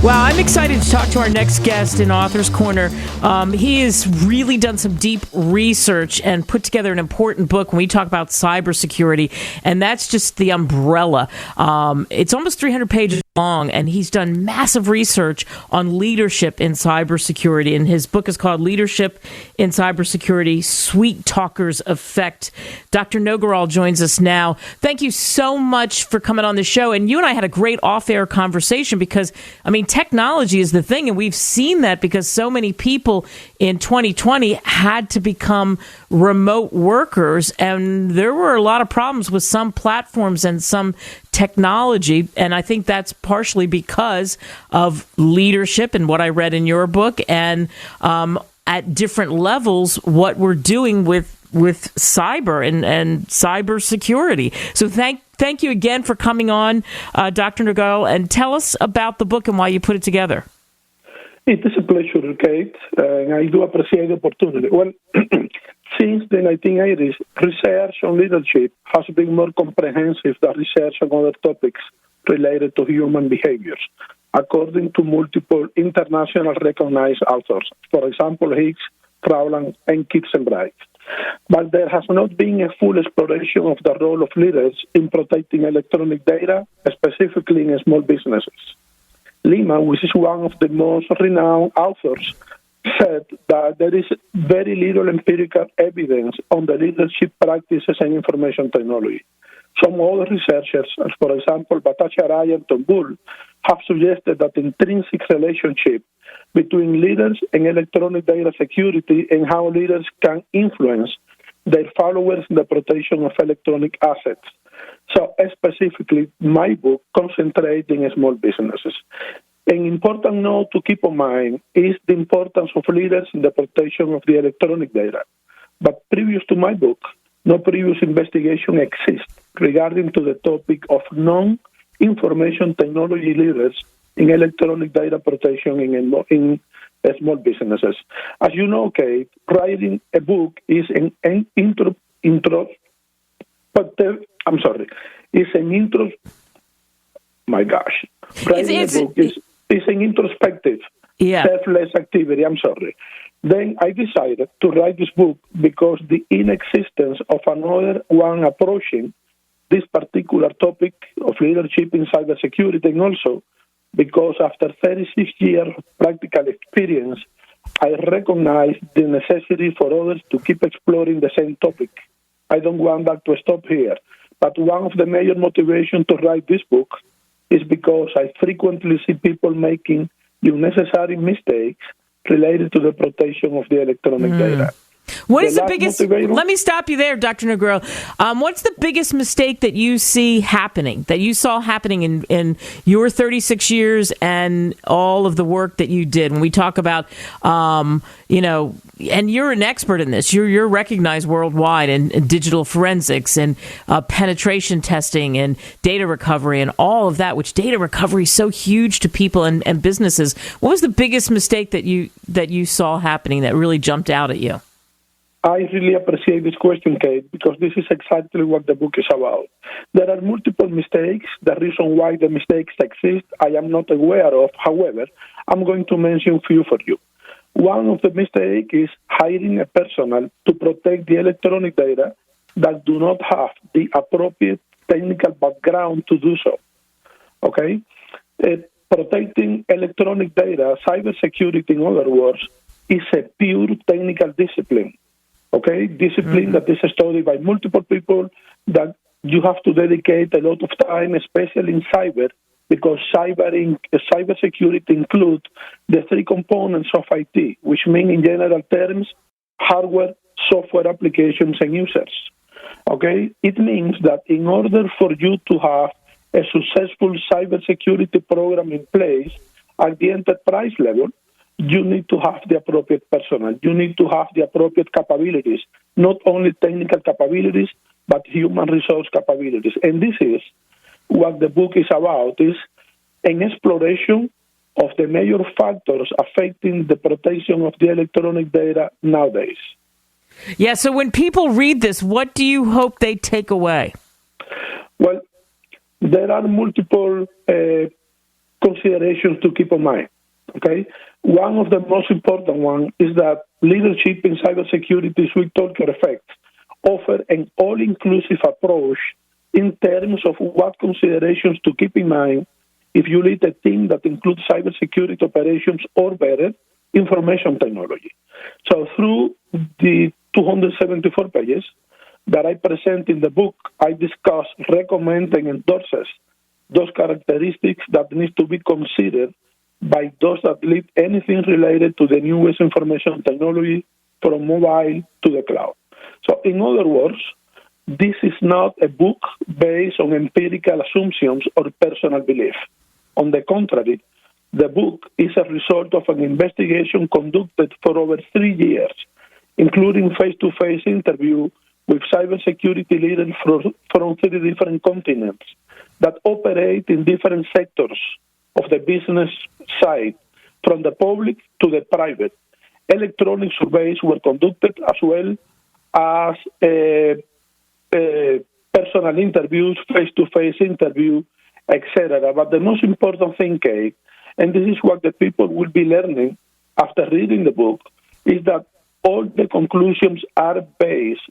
Wow, I'm excited to talk to our next guest in Author's Corner. He has really done some deep research and put together an important book when we talk about cybersecurity, and that's just the umbrella. It's almost 300 pages long, and he's done massive research on leadership in cybersecurity, and his book is called Leadership in Cybersecurity, Sweet Talker's Effect. Dr. Noguerol joins us now. Thank you so much for coming on the show, and you and I had a great off-air conversation because, I mean, technology is the thing, and we've seen that because so many people in 2020 had to become remote workers, and there were a lot of problems with some platforms and some technology, and I think that's partially because of leadership and what I read in your book, and at different levels what we're doing with cyber and cybersecurity. So thank you again for coming on, Dr. Noguerol, and tell us about the book and why you put it together. It is a pleasure, Kate, and I do appreciate the opportunity. Well, since the 1980s, research on leadership has been more comprehensive than research on other topics related to human behaviors, according to multiple international recognized authors, for example, Hicks, Frauland, and Kitzenbreit. But there has not been a full exploration of the role of leaders in protecting electronic data, specifically in small businesses. Lima, which is one of the most renowned authors, said that there is very little empirical evidence on the leadership practices and information technology. Some other researchers, as for example, Bhattacharya and Tombul, have suggested that intrinsic relationship between leaders and electronic data security and how leaders can influence their followers in the protection of electronic assets. So specifically, my book concentrates in small businesses. An important note to keep in mind is the importance of leaders in the protection of the electronic data. But previous to my book, no previous investigation exists regarding to the topic of non-information technology leaders in electronic data protection in small businesses. As you know, Kate, writing a book is an It's an introspective, selfless activity. Then I decided to write this book because the inexistence of another one approaching this particular topic of leadership in cybersecurity, and also because after 36 years of practical experience, I recognize the necessity for others to keep exploring the same topic. I don't want that to stop here. But one of the major motivations to write this book is because I frequently see people making unnecessary mistakes related to the protection of the electronic data. What is the biggest... Let me stop you there, Dr. Noguerol. What's the biggest mistake that you see happening, that you saw happening in your 36 years and all of the work that you did? When we talk about, and you're an expert in this. You're recognized worldwide in digital forensics and penetration testing and data recovery and all of that, which data recovery is so huge to people and businesses. What was the biggest mistake that you saw happening that really jumped out at you? I really appreciate this question, Kate, because this is exactly what the book is about. There are multiple mistakes. The reason why the mistakes exist, I am not aware of. However, I'm going to mention a few for you. One of the mistakes is hiring a personnel to protect the electronic data that do not have the appropriate technical background to do so. Okay? Protecting electronic data, cybersecurity, in other words, is a pure technical discipline. Okay, discipline that is studied by multiple people, that you have to dedicate a lot of time, especially in cyber, because cybersecurity includes the three components of IT, which mean in general terms, hardware, software applications, and users. Okay, it means that in order for you to have a successful cybersecurity program in place at the enterprise level, you need to have the appropriate personnel. You need to have the appropriate capabilities, not only technical capabilities, but human resource capabilities. And this is what the book is about, is an exploration of the major factors affecting the protection of the electronic data nowadays. Yeah, so when people read this, what do you hope they take away? Well, there are multiple considerations to keep in mind. Okay, one of the most important ones is that leadership in cybersecurity Sweet Talker Effect offer an all-inclusive approach in terms of what considerations to keep in mind if you lead a team that includes cybersecurity operations or better, information technology. So through the 274 pages that I present in the book, I discuss, recommend, and endorses those characteristics that need to be considered by those that lead anything related to the newest information technology from mobile to the cloud. So in other words, this is not a book based on empirical assumptions or personal belief. On the contrary, the book is a result of an investigation conducted for over 3 years, including face-to-face interview with cybersecurity leaders from 3 different continents that operate in different sectors of the business side, from the public to the private. Electronic surveys were conducted as well as personal interviews, face-to-face interview, etc. But the most important thing, Kate, and this is what the people will be learning after reading the book, is that all the conclusions are based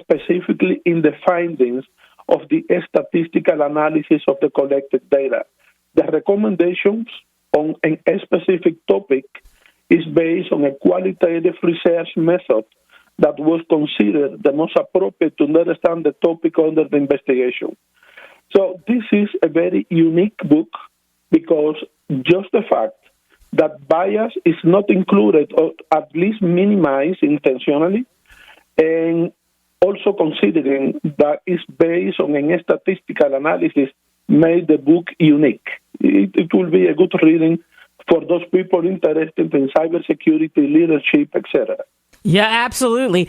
specifically in the findings of the statistical analysis of the collected data. The recommendations on a specific topic is based on a qualitative research method that was considered the most appropriate to understand the topic under the investigation. So this is a very unique book because just the fact that bias is not included or at least minimized intentionally, and also considering that it's based on a statistical analysis, made the book unique. It will be a good reading for those people interested in cybersecurity, leadership, etc. Yeah, absolutely.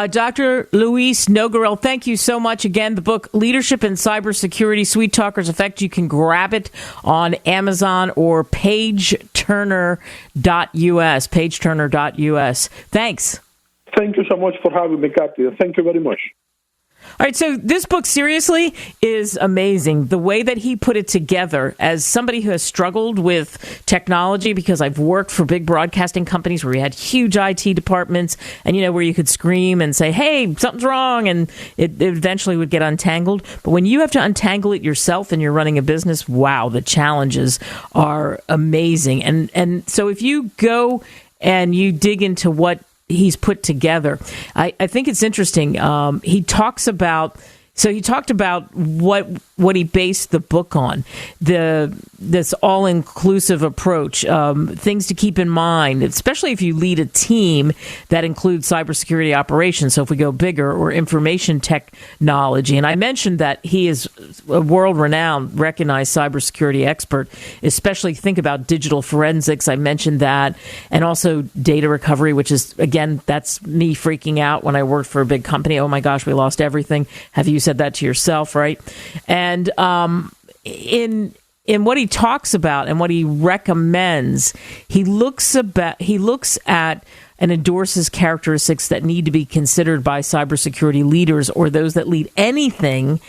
Dr. Luis Noguerol, thank you so much. Again, the book, Leadership in Cybersecurity, Sweet Talker's Effect. You can grab it on Amazon or pageturner.us, pageturner.us. Thanks. Thank you so much for having me, Kathy. Thank you very much. All right, so this book, seriously, is amazing. The way that he put it together, as somebody who has struggled with technology, because I've worked for big broadcasting companies where we had huge IT departments, and, you know, where you could scream and say, hey, something's wrong, and it eventually would get untangled. But when you have to untangle it yourself and you're running a business, wow, the challenges are amazing. And so if you go and you dig into what he's put together, I think it's interesting. He talked about what he based the book on, this all-inclusive approach, things to keep in mind, especially if you lead a team that includes cybersecurity operations. So if we go bigger, or information technology. And I mentioned that he is a world-renowned, recognized cybersecurity expert, especially think about digital forensics. I mentioned that. And also data recovery, which is, again, that's me freaking out when I worked for a big company. Oh my gosh, we lost everything. Have you said that to yourself, right? And in what he talks about and what he recommends, he looks at and endorses characteristics that need to be considered by cybersecurity leaders or those that lead anything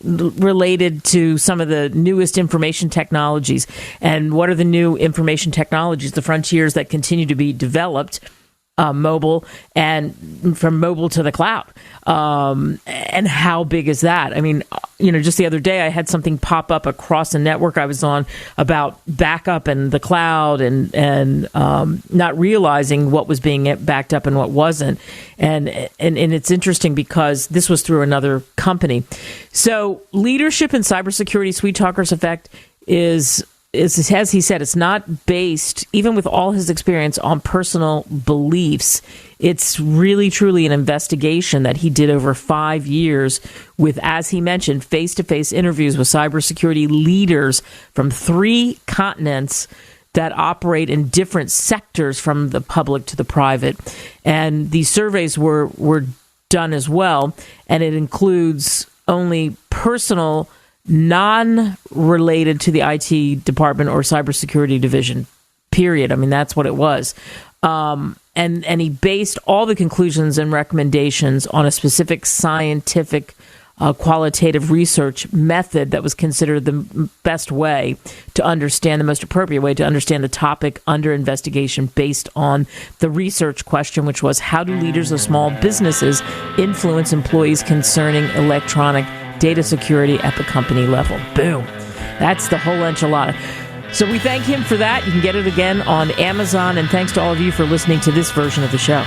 related to some of the newest information technologies. And what are the new information technologies, the frontiers that continue to be developed, mobile, and from mobile to the cloud. And how big is that? I mean, you know, just the other day I had something pop up across a network I was on about backup and the cloud, and not realizing what was being backed up and what wasn't. And it's interesting because this was through another company. So leadership in cybersecurity, Sweet Talker's Effect, is, as he said, it's not based, even with all his experience, on personal beliefs. It's really, truly an investigation that he did over 5 years with, as he mentioned, face-to-face interviews with cybersecurity leaders from 3 continents that operate in different sectors, from the public to the private. And these surveys were done as well, and it includes only personal, non-related to the IT department or cybersecurity division, period. I mean, that's what it was. And he based all the conclusions and recommendations on a specific scientific qualitative research method that was considered the best way to understand, the most appropriate way to understand the topic under investigation based on the research question, which was, how do leaders of small businesses influence employees concerning electronic data security at the company level? Boom. That's the whole enchilada. So we thank him for that. You can get it again on Amazon. And thanks to all of you for listening to this version of the show.